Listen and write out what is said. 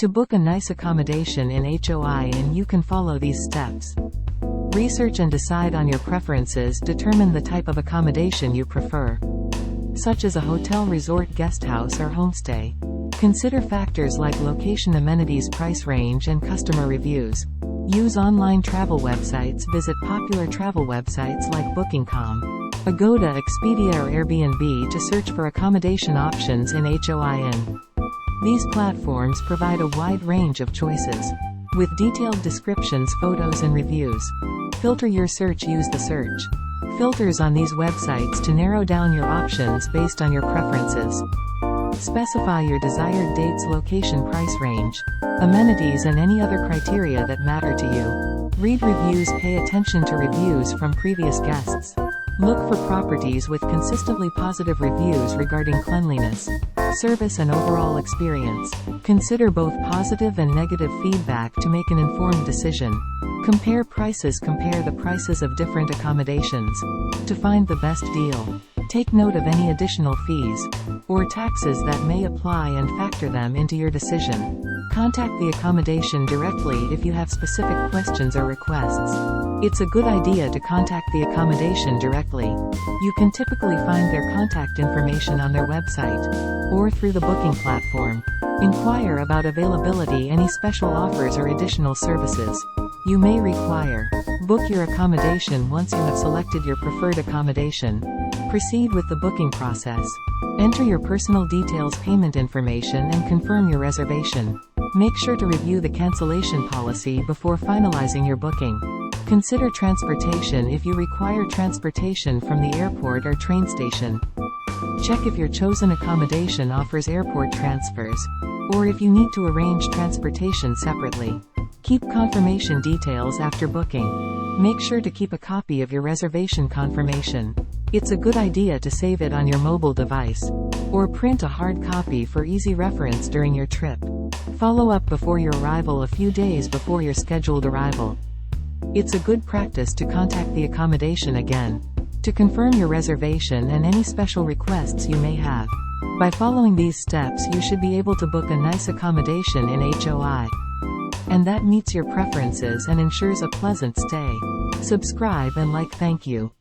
To book a nice accommodation in Hoi An, you can follow these steps. Research and decide on your preferences. Determine the type of accommodation you prefer, such as a hotel, resort, guest house, or homestay. Consider factors like location, amenities, price range, and customer reviews. Use online travel websites. Visit popular travel websites like Booking.com, Agoda, Expedia, or Airbnb to search for accommodation options in Hoi An. These platforms provide a wide range of choices, with detailed descriptions, photos, and reviews. Filter your search. Use the search filters on these websites to narrow down your options based on your preferences. Specify your desired dates, location, price range, amenities, and any other criteria that matter to you. Read reviews. Pay attention to reviews from previous guests. Look for properties with consistently positive reviews regarding cleanliness, service, and overall experience. Consider both positive and negative feedback to make an informed decision. Compare prices. Compare the prices of different accommodations to find the best deal. Take note of any additional fees or taxes that may apply and factor them into your decision. Contact the accommodation directly if you have specific questions or requests. It's a good idea to contact the accommodation directly. You can typically find their contact information on their website or through the booking platform. Inquire about availability, any special offers, or additional services you may require. Book your accommodation. Once you have selected your preferred accommodation, proceed with the booking process. Enter your personal details, payment information, and confirm your reservation. Make sure to review the cancellation policy before finalizing your booking. Consider transportation if you require transportation from the airport or train station. Check if your chosen accommodation offers airport transfers, or if you need to arrange transportation separately. Keep confirmation details after booking. Make sure to keep a copy of your reservation confirmation. It's a good idea to save it on your mobile device, or print a hard copy for easy reference during your trip. Follow up before your arrival, a few days before your scheduled arrival. It's a good practice to contact the accommodation again to confirm your reservation and any special requests you may have. By following these steps, you should be able to book a nice accommodation in Hoi and that meets your preferences and ensures a pleasant stay. Subscribe and like. Thank you.